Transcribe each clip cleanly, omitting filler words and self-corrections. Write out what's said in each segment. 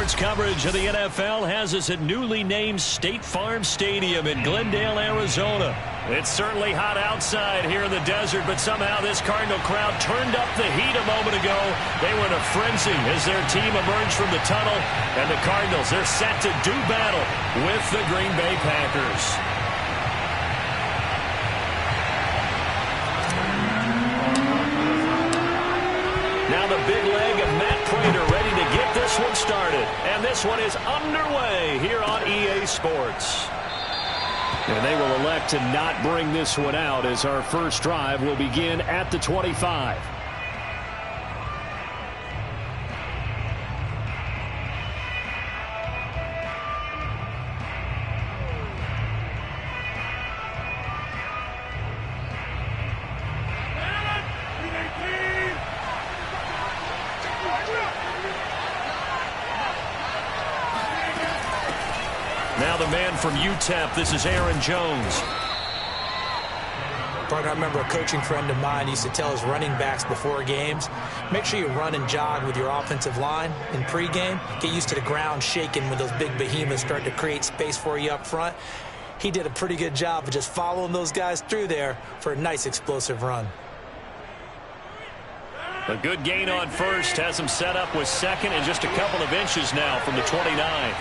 Sports coverage of the NFL has us at newly named State Farm Stadium in Glendale, Arizona. It's certainly hot outside here in the desert, but somehow this Cardinal crowd turned up the heat a moment ago. They were in a frenzy as their team emerged from the tunnel, and the Cardinals, they're set to do battle with the Green Bay Packers. Now the big leg of Matt Pratt ready to get this one started. And this one is underway here on EA Sports. And they will elect to not bring this one out as our first drive will begin at the 25. Now the man from UTEP, this is Aaron Jones. Partner, I remember a coaching friend of mine used to tell his running backs before games, make sure you run and jog with your offensive line in pregame. Get used to the ground shaking when those big behemoths start to create space for you up front. He did a pretty good job of just following those guys through there for a nice explosive run. A good gain on first has him set up with second and just a couple of inches now from the 29.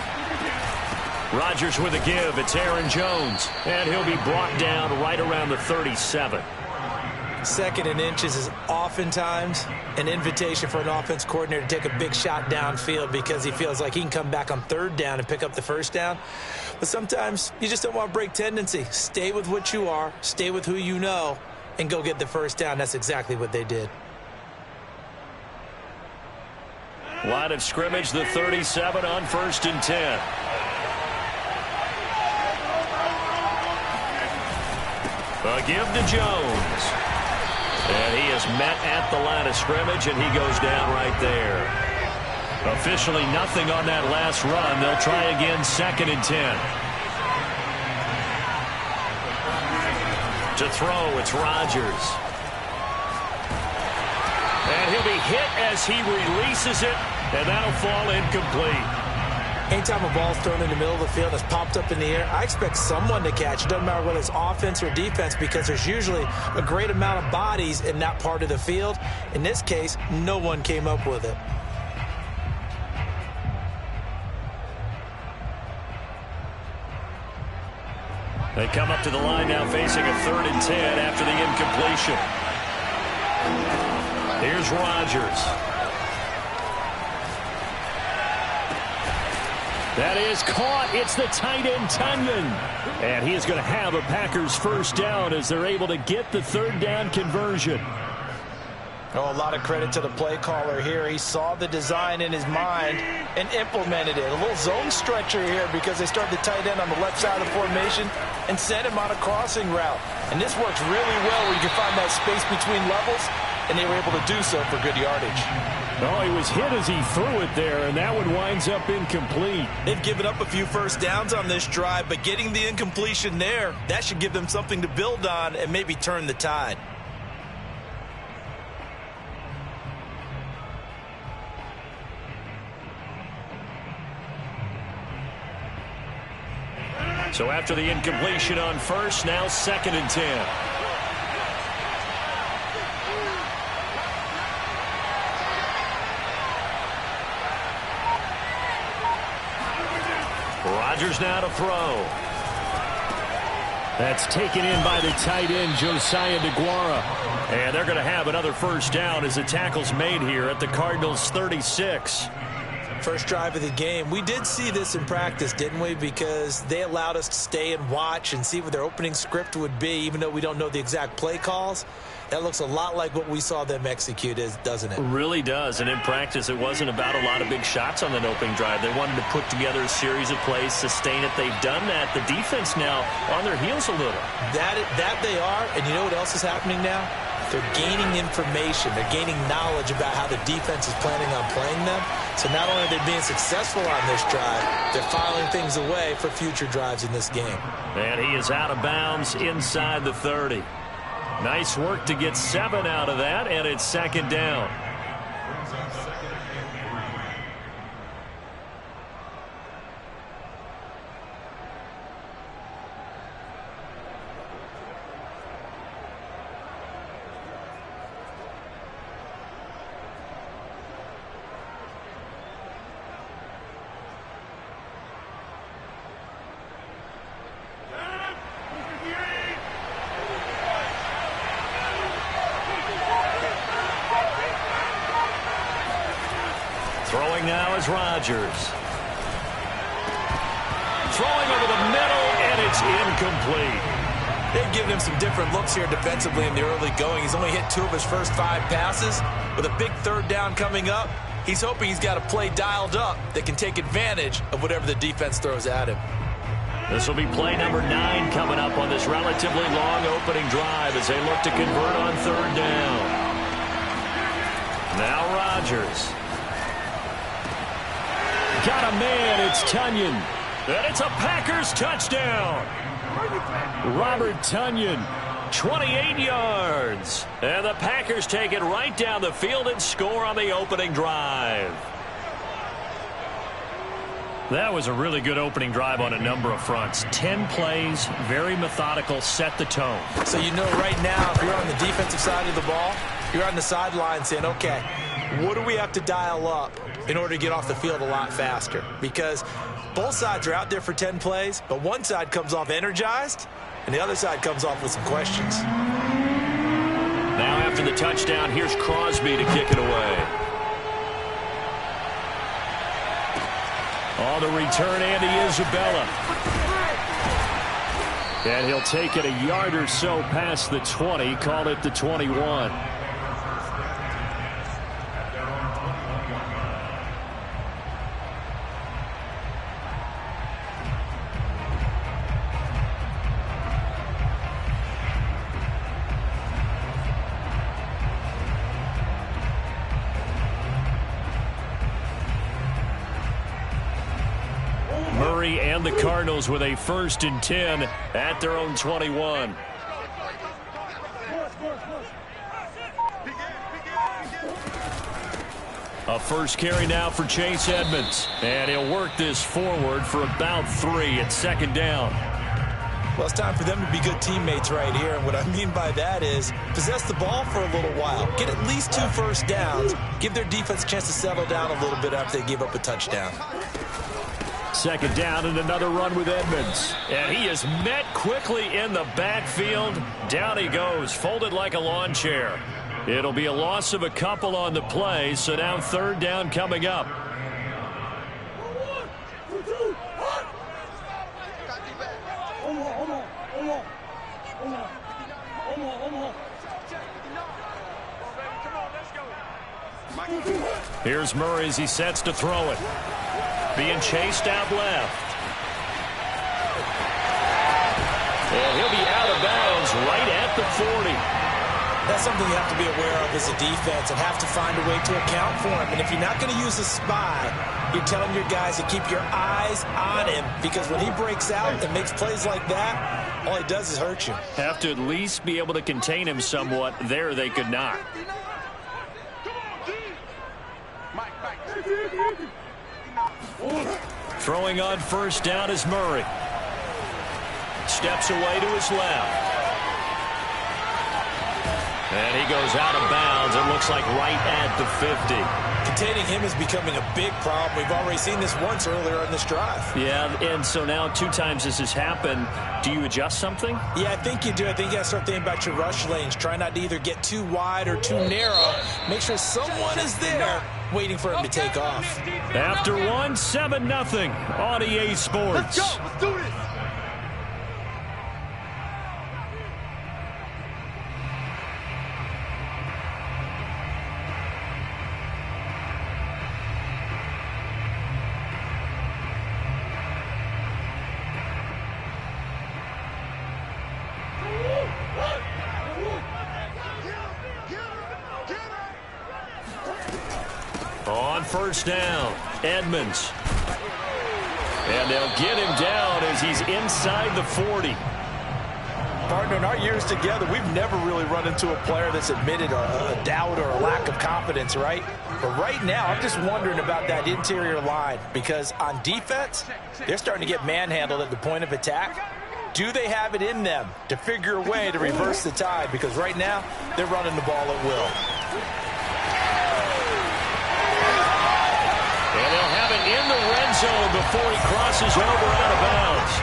Rodgers with a give. It's Aaron Jones. And he'll be brought down right around the 37. Second and inches is oftentimes an invitation for an offense coordinator to take a big shot downfield because he feels like he can come back on third down and pick up the first down. But sometimes you just don't want to break tendency. Stay with what you are, stay with who you know, and go get the first down. That's exactly what they did. Line of scrimmage, the 37 on 1st and 10. A give to Jones. And he is met at the line of scrimmage, and he goes down right there. Officially nothing on that last run. They'll try again 2nd and 10. To throw, it's Rodgers. And he'll be hit as he releases it, and that'll fall incomplete. Anytime a ball's thrown in the middle of the field that's popped up in the air, I expect someone to catch. It doesn't matter whether it's offense or defense because there's usually a great amount of bodies in that part of the field. In this case, no one came up with it. They come up to the line now facing a 3rd and 10 after the incompletion. Here's Rodgers. That is caught. It's the tight end, Tunyon. And he is going to have a Packers first down as they're able to get the 3rd down conversion. Oh, a lot of credit to the play caller here. He saw the design in his mind and implemented it. A little zone stretcher here because they started the tight end on the left side of the formation and sent him on a crossing route. And this works really well where you can find that space between levels, and they were able to do so for good yardage. Oh, he was hit as he threw it there, and that one winds up incomplete. They've given up a few first downs on this drive, but getting the incompletion there, that should give them something to build on and maybe turn the tide. So after the incompletion on first, now 2nd and 10. Rodgers now to throw. That's taken in by the tight end, Josiah DeGuara. And they're going to have another first down as the tackle's made here at the Cardinals' 36. First drive of the game. We did see this in practice, didn't we? Because they allowed us to stay and watch and see what their opening script would be, even though we don't know the exact play calls. That looks a lot like what we saw them execute, doesn't it? It really does. And in practice, it wasn't about a lot of big shots on that opening drive. They wanted to put together a series of plays, sustain it. They've done that. The defense now on their heels a little. That they are. And you know what else is happening now? They're gaining information. They're gaining knowledge about how the defense is planning on playing them. So not only are they being successful on this drive, they're filing things away for future drives in this game. And he is out of bounds inside the 30. Nice work to get 7 out of that, and it's 2nd down. Here's Rodgers. Throwing over the middle, and it's incomplete. They've given him some different looks here defensively in the early going. He's only hit 2 of his first 5 passes. With a big 3rd down coming up, he's hoping he's got a play dialed up that can take advantage of whatever the defense throws at him. This will be play number 9 coming up on this relatively long opening drive as they look to convert on 3rd down. Now Rodgers. Got a man, it's Tonyan. And it's a Packers touchdown. Robert Tonyan, 28 yards. And the Packers take it right down the field and score on the opening drive. That was a really good opening drive on a number of fronts. 10 plays, very methodical, set the tone. So you know right now, if you're on the defensive side of the ball, you're on the sideline saying, okay, what do we have to dial up in order to get off the field a lot faster? Because both sides are out there for 10 plays, but one side comes off energized, and the other side comes off with some questions. Now after the touchdown, here's Crosby to kick it away. On the return, Andy Isabella. And he'll take it a yard or so past the 20, call it the 21. And the Cardinals with a 1st and 10 at their own 21. A first carry now for Chase Edmonds. And he'll work this forward for about 3 at 2nd down. Well, it's time for them to be good teammates right here. And what I mean by that is possess the ball for a little while. Get at least 2 first downs. Give their defense a chance to settle down a little bit after they give up a touchdown. 2nd down and another run with Edmonds. And he is met quickly in the backfield. Down he goes, folded like a lawn chair. It'll be a loss of a couple on the play, so now 3rd down coming up. Here's Murray as he sets to throw it. Being chased out left. And he'll be out of bounds right at the 40. That's something you have to be aware of as a defense and have to find a way to account for him. And if you're not going to use a spy, you're telling your guys to keep your eyes on him, because when he breaks out and makes plays like that, all he does is hurt you. Have to at least be able to contain him somewhat. There they could not. Throwing on 1st down is Murray. Steps away to his left. And he goes out of bounds. It looks like right at the 50. Containing him is becoming a big problem. We've already seen this once earlier in this drive. Yeah, and so now 2 times this has happened. Do you adjust something? Yeah, I think you do. I think you got to start thinking about your rush lanes. Try not to either get too wide or too narrow. Make sure someone is there waiting for him to take off. After 1, 7-0 on EA Sports. Let's go. Let's do this. On 1st down, Edmonds. And they'll get him down as he's inside the 40. Partner, in our years together, we've never really run into a player that's admitted a doubt or a lack of confidence, right? But right now, I'm just wondering about that interior line, because on defense, they're starting to get manhandled at the point of attack. Do they have it in them to figure a way to reverse the tide? Because right now, they're running the ball at will. And they'll have it in the red zone before he crosses over out of bounds.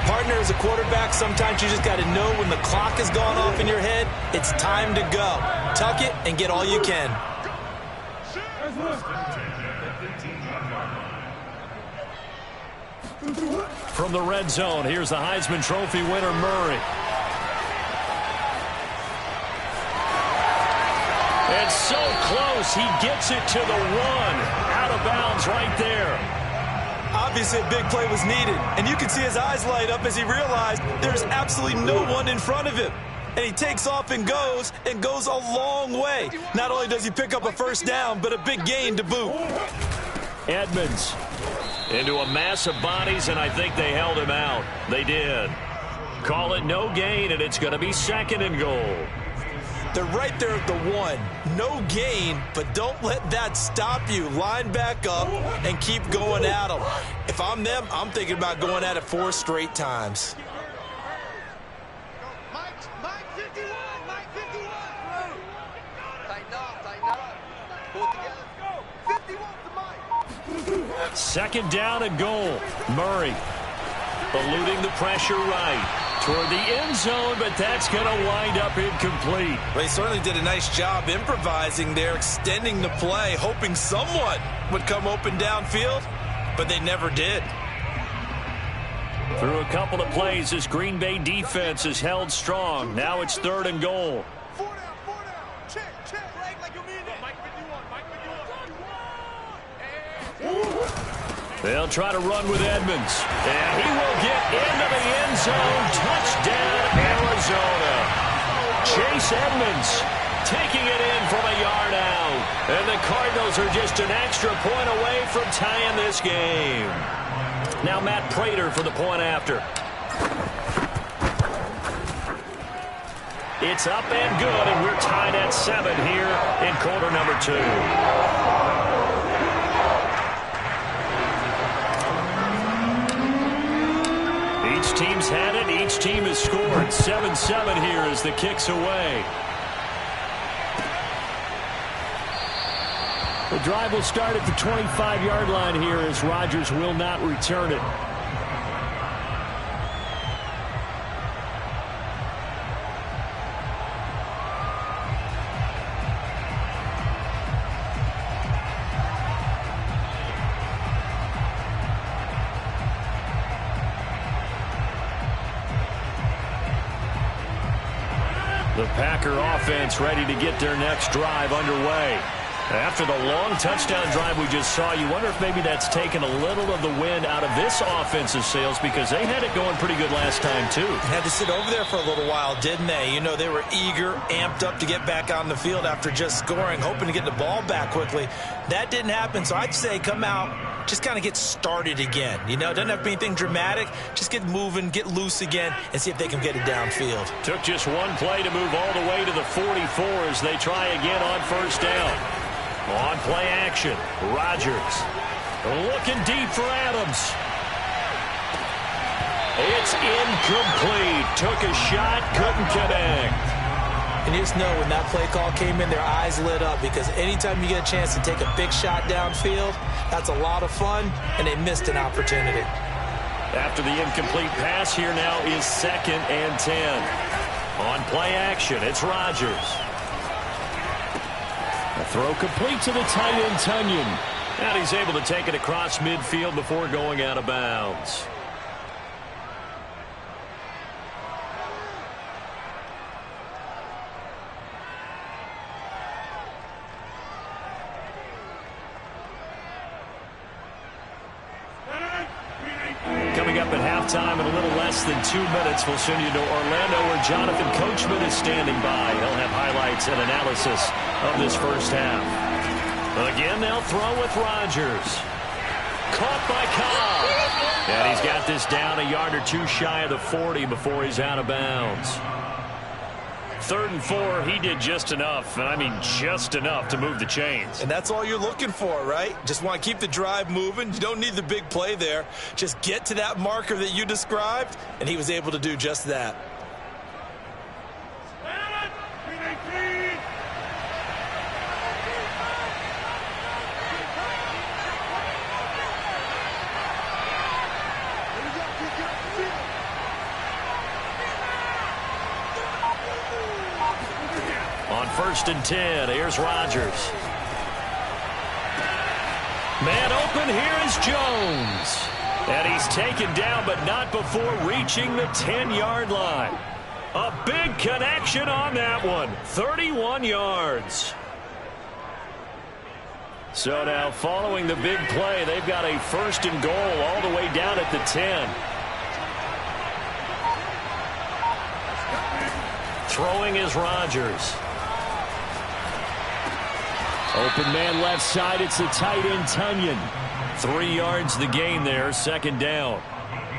Partner, as a quarterback, sometimes you just got to know when the clock has gone off in your head, it's time to go. Tuck it and get all you can. From the red zone, here's the Heisman Trophy winner, Murray. It's so close, he gets it to the 1. Out of bounds right there. Obviously, a big play was needed, and you can see his eyes light up as he realized there's absolutely no one in front of him. And he takes off and goes a long way. Not only does he pick up a first down, but a big gain to boot. Edmonds into a mass of bodies, and I think they held him out. They did. Call it no gain, and it's going to be 2nd and goal. They're right there at the 1. No gain, but don't let that stop you. Line back up and keep going at them. If I'm them, I'm thinking about going at it 4 straight times. Mike 51, Mike 51. Tighten up. Pull it together. Go. 51 to Mike. 2nd down and goal. Murray eluding the pressure right toward the end zone, but that's going to wind up incomplete. Well, he certainly did a nice job improvising there, extending the play, hoping someone would come open downfield, but they never did. Through a couple of plays, this Green Bay defense is held strong. Now it's 3rd and goal. 4 down. Check. Flag like you mean it. Mike 51. They'll try to run with Edmonds. And he will get into the end zone. Touchdown, Arizona. Chase Edmonds taking it in from a yard out. And the Cardinals are just an extra point away from tying this game. Now Matt Pratt for the point after. It's up and good, and we're tied at 7 here in quarter number 2. Each team's had it. Each team has scored. 7-7 here as the kick's away. The drive will start at the 25-yard line here as Rodgers will not return it. The Packer offense ready to get their next drive underway. After the long touchdown drive we just saw, you wonder if maybe that's taken a little of the wind out of this offensive sails, because they had it going pretty good last time, too. Had to sit over there for a little while, didn't they? You know, they were eager, amped up to get back on the field after just scoring, hoping to get the ball back quickly. That didn't happen, so I'd say come out, just kind of get started again. You know, it doesn't have to be anything dramatic. Just get moving, get loose again, and see if they can get it downfield. Took just one play to move all the way to the 44 as they try again on first down. On play action, Rodgers looking deep for Adams. It's incomplete. Took a shot, couldn't connect. And you just know when that play call came in, their eyes lit up, because anytime you get a chance to take a big shot downfield, that's a lot of fun, and they missed an opportunity. After the incomplete pass, here now is 2nd and 10. On play action, it's Rodgers. A throw complete to the tight end, Tunyon. And he's able to take it across midfield before going out of bounds. Coming up at halftime in a little less than 2 minutes, we'll send you to Orlando, where Jonathan Coachman is standing by. He'll have highlights and analysis of this first half. Again, they'll throw with Rodgers. Caught by Cobb. And he's got this down a yard or two shy of the 40 before he's out of bounds. 3rd and 4, he did just enough, and I mean just enough to move the chains. And that's all you're looking for, right? Just want to keep the drive moving. You don't need the big play there. Just get to that marker that you described, and he was able to do just that. On 1st and 10, here's Rodgers. Man open, here is Jones. And he's taken down, but not before reaching the 10-yard line. A big connection on that one. 31 yards. So now following the big play, they've got a 1st and goal all the way down at the 10. Throwing is Rodgers. Open man left side. It's the tight end, Tunyon. 3 yards the gain there, 2nd down.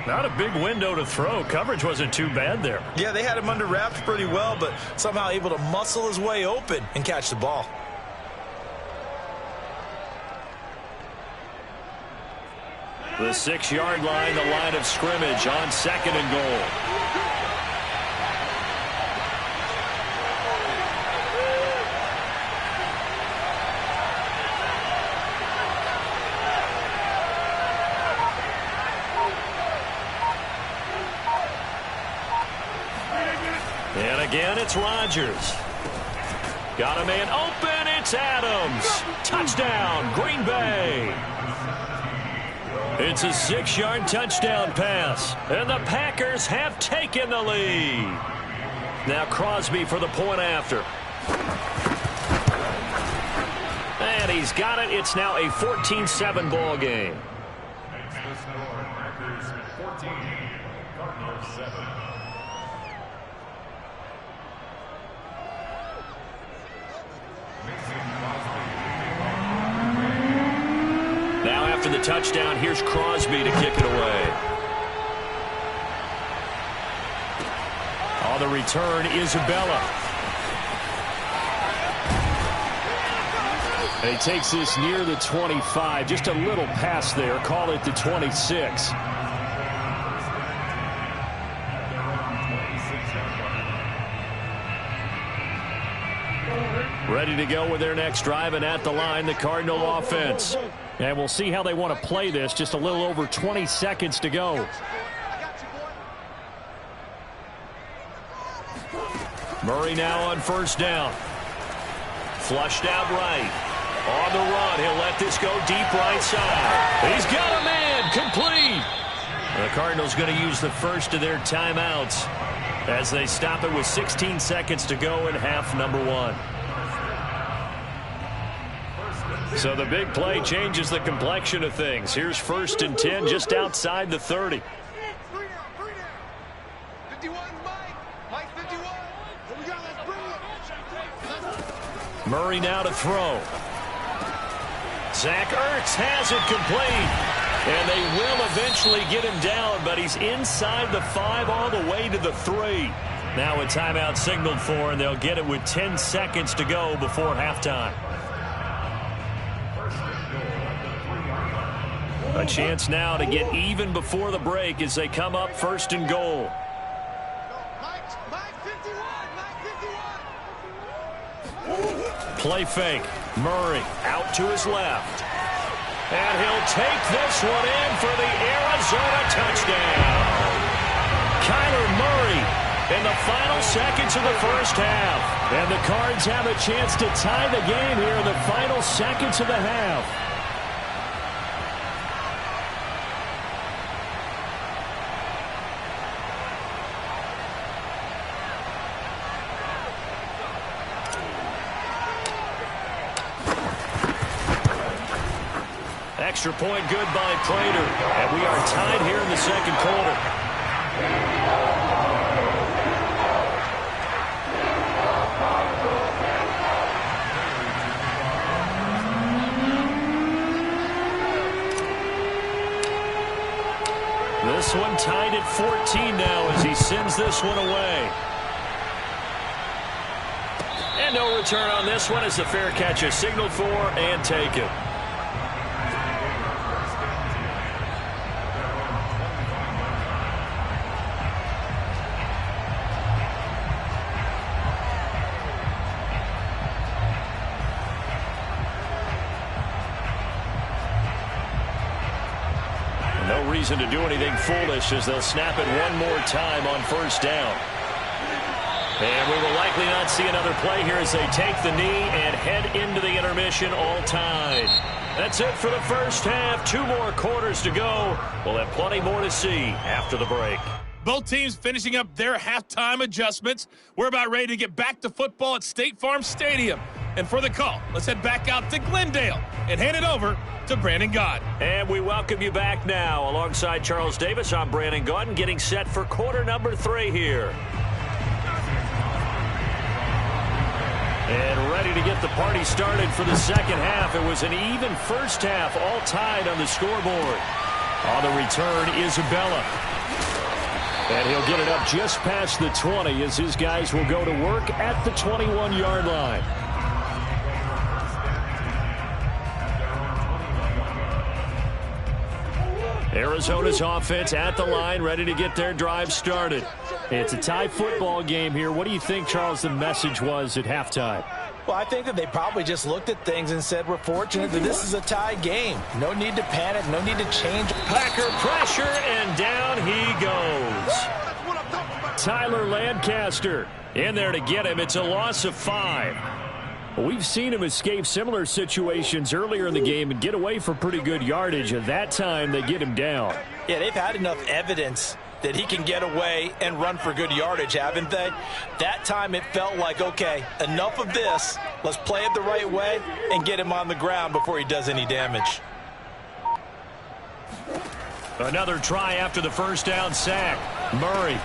Not a big window to throw. Coverage wasn't too bad there. Yeah, they had him under wraps pretty well, but somehow able to muscle his way open and catch the ball. The 6-yard line, the line of scrimmage on 2nd and goal. And again, it's Rodgers. Got a man open. It's Adams. Touchdown, Green Bay. It's a 6-yard touchdown pass, and the Packers have taken the lead. Now Crosby for the point after. And he's got it. It's now a 14-7 ball game. Packers 14, Cardinals 7. Now after the touchdown, here's Crosby to kick it away. On the return, Isabella. And he takes this near the 25. Just a little pass there. Call it the 26. Ready to go with their next drive, and at the line, the Cardinal offense. And we'll see how they want to play this. Just a little over 20 seconds to go. Murray now on 1st down. Flushed out right. On the run, he'll let this go deep right side. He's got a man, complete. The Cardinals going to use the first of their timeouts as they stop it with 16 seconds to go in half number 1. So the big play changes the complexion of things. Here's 1st and 10 just outside the 30. 51, Mike 51. Here we go, let's bring it. Murray now to throw. Zach Ertz has it complete. And they will eventually get him down, but he's inside the 5 all the way to the 3. Now a timeout signaled for, and they'll get it with 10 seconds to go before halftime. A chance now to get even before the break as they come up 1st and goal. Mike 51. Play fake. Murray out to his left. And he'll take this one in for the Arizona touchdown. Kyler Murray in the final seconds of the 1st half. And the Cards have a chance to tie the game here in the final seconds of the half. Extra point good by Prater. And we are tied here in the 2nd quarter. This one tied at 14 now as he sends this one away. And no return on this one as the fair catch is signaled for and taken. Reason to do anything foolish as they'll snap it one more time on 1st down. And we will likely not see another play here as they take the knee and head into the intermission all tied. That's it for the first half. 2 more quarters to go. We'll have plenty more to see after the break. Both teams finishing up their halftime adjustments. We're about ready to get back to football at State Farm Stadium. And for the call, let's head back out to Glendale and hand it over to Brandon Gott. And we welcome you back now. Alongside Charles Davis, I'm Brandon Gott, getting set for quarter number 3 here. And ready to get the party started for the second half. It was an even first half, all tied on the scoreboard. On the return, Isabella. And he'll get it up just past the 20 as his guys will go to work at the 21-yard line. Arizona's offense at the line, ready to get their drive started. It's a tie football game here. What do you think, Charles, the message was at halftime? Well, I think that they probably just looked at things and said, we're fortunate that this is a tie game. No need to panic, no need to change. Packer pressure, and down he goes. Tyler Lancaster in there to get him. It's a loss of 5. We've seen him escape similar situations earlier in the game and get away for pretty good yardage. At that time, they get him down. Yeah, they've had enough evidence that he can get away and run for good yardage, haven't they? That time it felt like, okay, enough of this. Let's play it the right way and get him on the ground before he does any damage. Another try after the first down sack. Murray.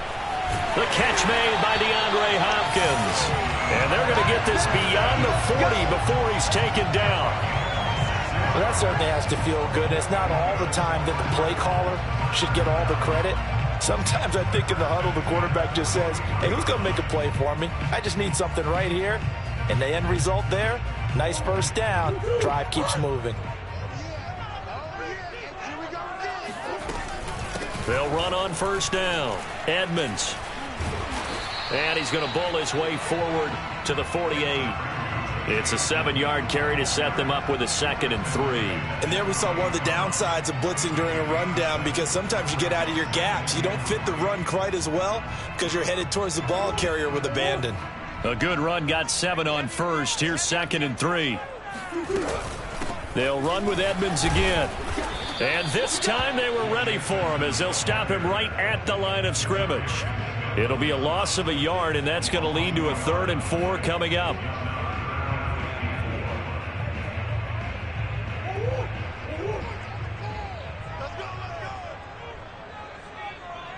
The catch made by DeAndre Hopkins. And they're going to get this beyond the 40 before he's taken down. Well, that certainly has to feel good. It's not all the time that the play caller should get all the credit. Sometimes I think in the huddle, the quarterback just says, hey, who's going to make a play for me? I just need something right here. And the end result there, nice first down. Drive keeps moving. They'll run on first down. Edmonds. And he's going to bowl his way forward to the 48. It's a 7-yard carry to set them up with a 2nd and 3. And there we saw one of the downsides of blitzing during a rundown, because sometimes you get out of your gaps. You don't fit the run quite as well because you're headed towards the ball carrier with abandon. A good run got 7 on first. Here's 2nd and 3. They'll run with Edmonds again. And this time they were ready for him as they'll stop him right at the line of scrimmage. It'll be a loss of a yard, and that's going to lead to a 3rd and 4 coming up.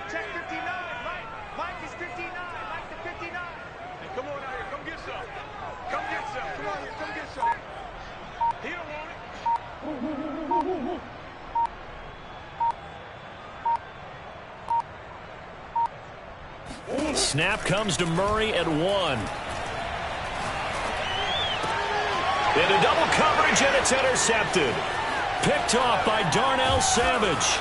Check 59, Mike is 59, Mike the 59. Hey, come on out here, come get some. Come get some. Come on here, come get some. He don't want it. Snap comes to Murray at 1. Into double coverage, and it's intercepted. Picked off by Darnell Savage.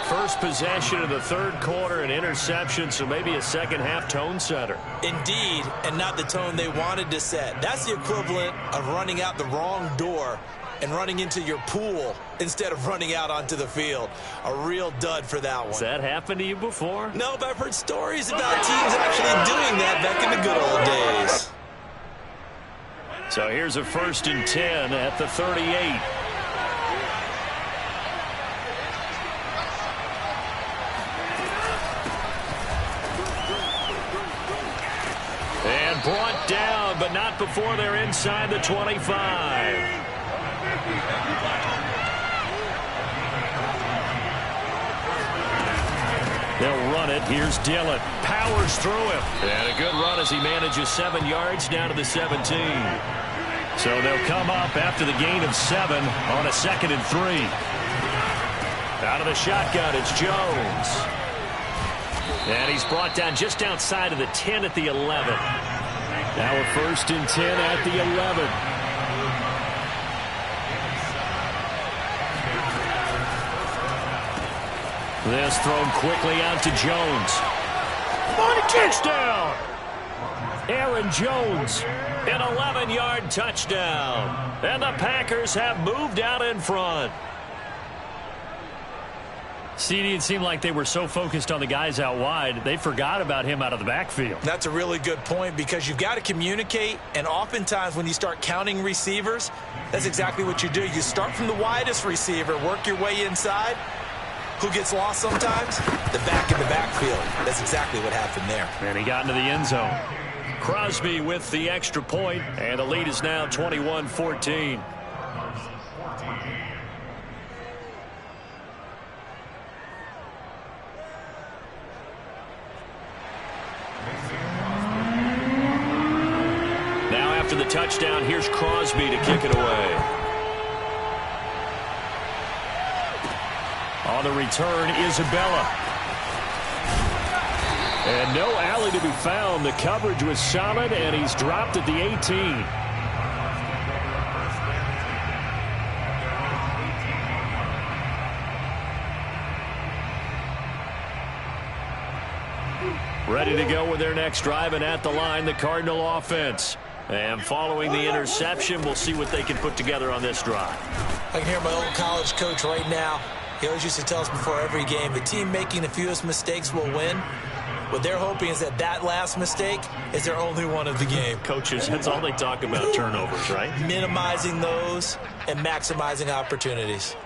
First possession of the 3rd quarter, an interception, so maybe a second-half tone setter. Indeed, and not the tone they wanted to set. That's the equivalent of running out the wrong door and running into your pool instead of running out onto the field. A real dud for that one. Has that happened to you before? No, but I've heard stories about teams actually doing that back in the good old days. So here's a 1st and 10 at the 38. And brought down, but not before they're inside the 25. They'll run it. Here's Dillon. Powers through him. And a good run as he manages 7 yards down to the 17. So they'll come up after the gain of 7 on a 2nd and 3. Out of the shotgun, it's Jones. And he's brought down just outside of the 10 at the 11. Now a 1st and 10 at the 11. This thrown quickly out to Jones. Touchdown! Aaron Jones, an 11-yard touchdown. And the Packers have moved out in front. CD, it seemed like they were so focused on the guys out wide, they forgot about him out of the backfield. That's a really good point because you've got to communicate, and oftentimes when you start counting receivers, that's exactly what you do. You start from the widest receiver, work your way inside. Who gets lost sometimes? The back in the backfield. That's exactly what happened there. And he got into the end zone. Crosby with the extra point, and the lead is now 21-14. Now after the touchdown, here's Crosby to kick it away. On the return, Isabella. And no alley to be found. The coverage was solid, and he's dropped at the 18. Ready to go with their next drive, and at the line, the Cardinal offense. And following the interception, we'll see what they can put together on this drive. I can hear my old college coach right now. He always used to tell us before every game, the team making the fewest mistakes will win. What they're hoping is that that last mistake is their only one of the game. Coaches, that's all they talk about, turnovers, right? Minimizing those and maximizing opportunities.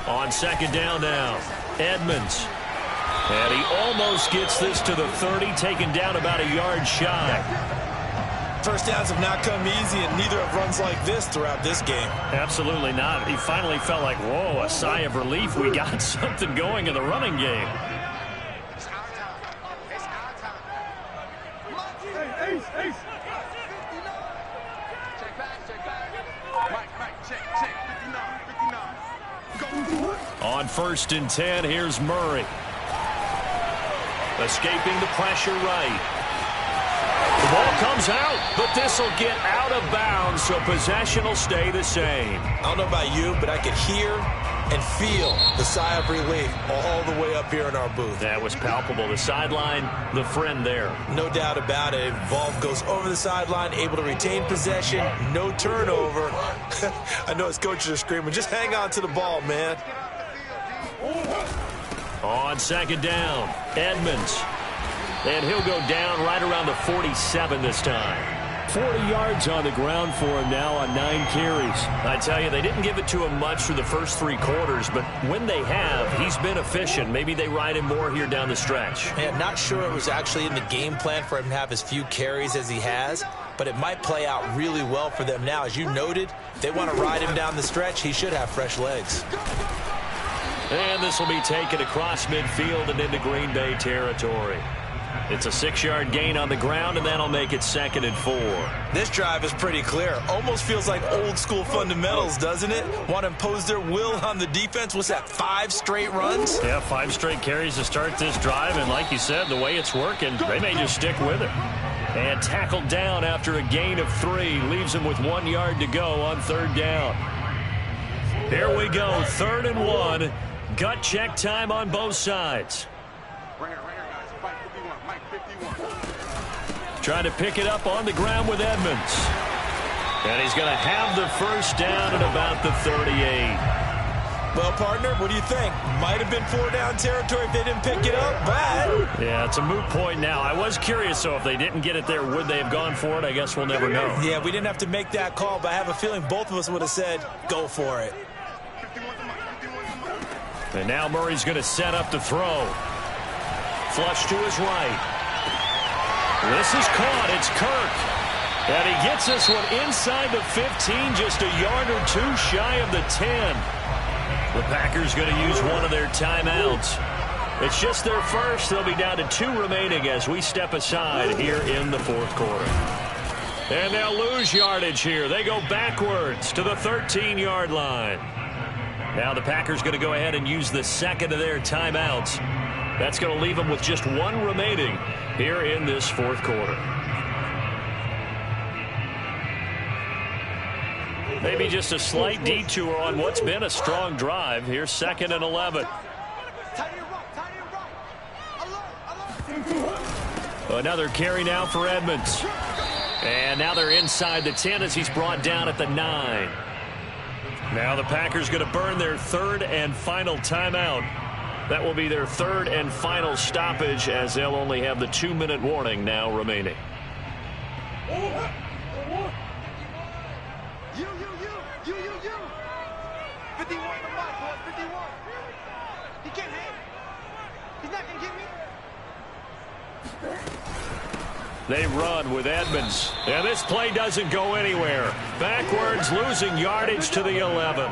On second down now, Edmonds. And he almost gets this to the 30, taken down about a yard shy. First downs have not come easy, and neither have runs like this throughout this game. Absolutely not. He finally felt like, whoa, a sigh of relief. We got something going in the running game. It's our time. It's our time. Hey, Ace, Ace. Check back. Mike, check. 59. Go. On 1st and 10, here's Murray. Escaping the pressure right. The ball comes out, but this will get out of bounds, so possession will stay the same. I don't know about you, but I could hear and feel the sigh of relief all the way up here in our booth. That was palpable. The sideline, the friend there. No doubt about it. Ball goes over the sideline, able to retain possession, no turnover. I know his coaches are screaming, just hang on to the ball, man. On second down, Edmonds. And he'll go down right around the 47 this time. 40 yards on the ground for him now on 9 carries. I tell you, they didn't give it to him much for the first 3 quarters, but when they have, he's been efficient. Maybe they ride him more here down the stretch. Hey, I'm not sure it was actually in the game plan for him to have as few carries as he has, but it might play out really well for them now. As you noted, they want to ride him down the stretch. He should have fresh legs. And this will be taken across midfield and into Green Bay territory. It's a 6-yard gain on the ground, and that'll make it 2nd and 4. This drive is pretty clear. Almost feels like old-school fundamentals, doesn't it? Want to impose their will on the defense. What's that, 5 straight runs? Yeah, 5 straight carries to start this drive, and like you said, the way it's working, they may just stick with it. And tackled down after a gain of 3. Leaves him with 1 yard to go on 3rd down. Here we go, 3rd and 1. Gut check time on both sides. Right here, guys. Mike 51. Trying to pick it up on the ground with Edmonds. And he's going to have the first down at about the 38. Well, partner, what do you think? Might have been 4-down territory if they didn't pick it up, but... Yeah, it's a moot point now. I was curious, so if they didn't get it there, would they have gone for it? I guess we'll never know. Yeah, we didn't have to make that call, but I have a feeling both of us would have said, go for it. And now Murray's going to set up to throw. Flush to his right. This is caught. It's Kirk. And he gets this one inside the 15, just a yard or 2 shy of the 10. The Packers going to use one of their timeouts. It's just their first. They'll be down to 2 remaining as we step aside here in the 4th quarter. And they'll lose yardage here. They go backwards to the 13-yard line. Now the Packers going to go ahead and use the 2nd of their timeouts. That's going to leave them with just 1 remaining here in this 4th quarter. Maybe just a slight detour on what's been a strong drive. Here's 2nd and 11. Another carry now for Edmonds. And now they're inside the 10 as he's brought down at the 9. Now the Packers going to burn their third and final timeout. That will be their third and final stoppage, as they'll only have the 2-minute warning now remaining. You. 51 to Mike, boys, 51. He can't hang. He's not going to get me. They run with Edmonds. And this play doesn't go anywhere. Backwards, losing yardage to the 11.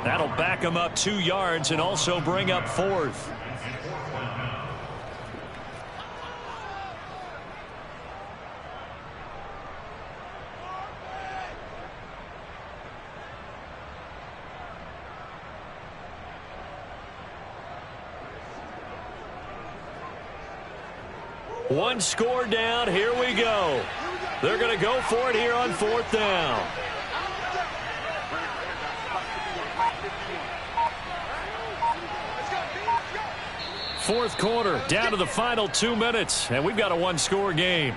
That'll back him up 2 yards and also bring up 4th. One score down. Here we go. They're going to go for it here on 4th down. Fourth quarter, down to the final 2 minutes, and we've got a 1-score game.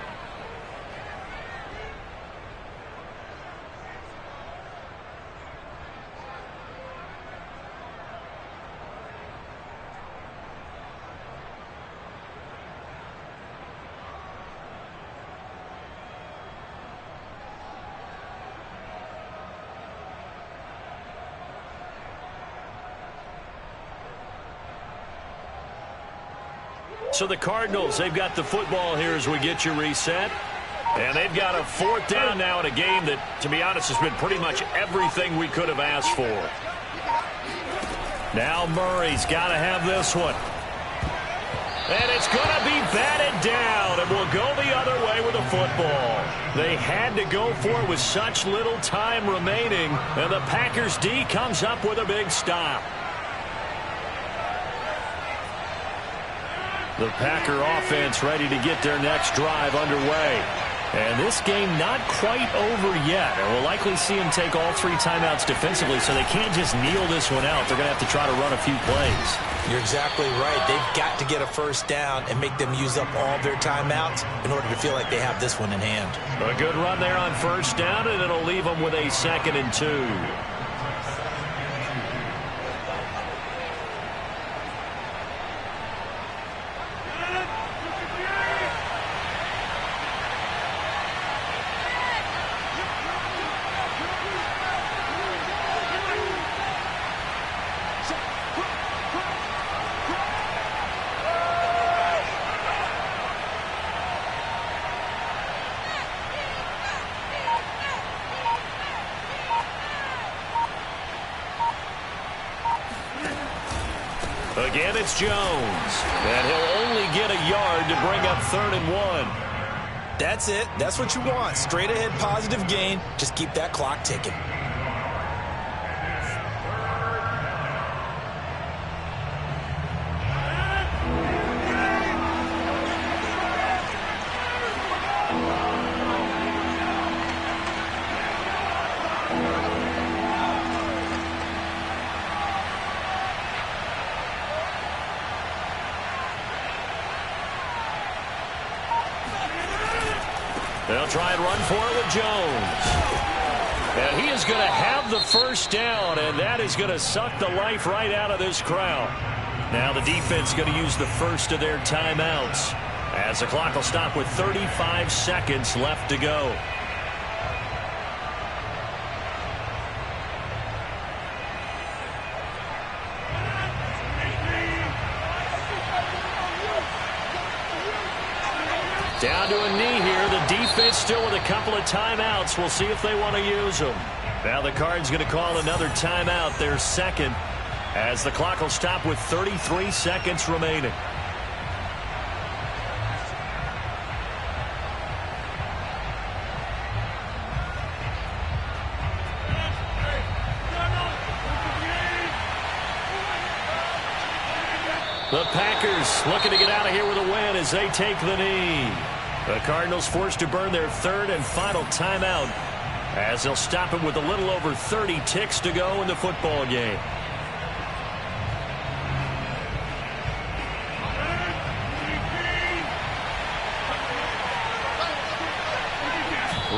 So the Cardinals, they've got the football here as we get you reset. And they've got a 4th down now in a game that, to be honest, has been pretty much everything we could have asked for. Now Murray's got to have this one. And it's going to be batted down, and we'll go the other way with the football. They had to go for it with such little time remaining, and the Packers D comes up with a big stop. The Packer offense ready to get their next drive underway. And this game not quite over yet. And we'll likely see them take all 3 timeouts defensively, so they can't just kneel this one out. They're going to have to try to run a few plays. You're exactly right. They've got to get a first down and make them use up all their timeouts in order to feel like they have this one in hand. A good run there on first down, and it'll leave them with a 2nd and 2. Again, it's Jones. And he'll only get a yard to bring up 3rd and 1. That's it. That's what you want. Straight ahead positive gain. Just keep that clock ticking. They'll try and run for it with Jones. And he is going to have the first down, and that is going to suck the life right out of this crowd. Now the defense going to use the first of their timeouts, as the clock will stop with 35 seconds left to go. Down to a knee here. The defense still with a couple of timeouts. We'll see if they want to use them. Now the Cards going to call another timeout, their 2nd, as the clock will stop with 33 seconds remaining. The Packers looking to get out of here with a win as they take the knee. The Cardinals forced to burn their 3rd and final timeout, as they'll stop it with a little over 30 ticks to go in the football game.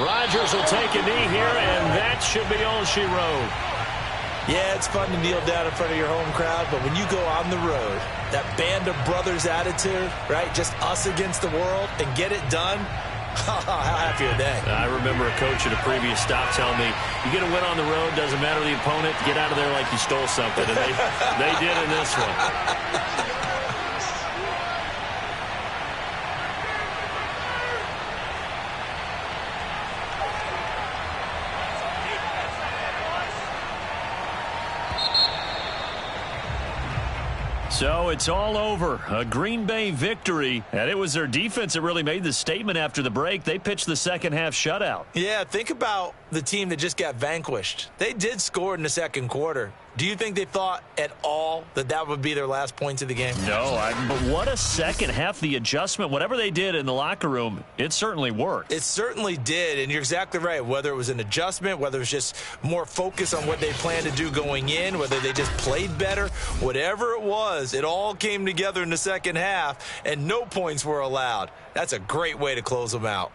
Rodgers will take a knee here, and that should be all she wrote. Yeah, it's fun to kneel down in front of your home crowd, but when you go on the road, that band of brothers attitude, right, just us against the world, and get it done, how happy are they? I remember a coach at a previous stop telling me, you get a win on the road, doesn't matter the opponent, get out of there like you stole something. And they did in this one. So it's all over. A Green Bay victory. And it was their defense that really made the statement after the break. They pitched the second half shutout. Yeah, think about the team that just got vanquished. They did score in the second quarter. Do you think they thought at all that that would be their last points of the game? No, but what a second half. The adjustment, whatever they did in the locker room, it certainly worked. It certainly did, and you're exactly right. Whether it was an adjustment, whether it was just more focus on what they planned to do going in, whether they just played better, whatever it was, it all came together in the second half, and no points were allowed. That's a great way to close them out.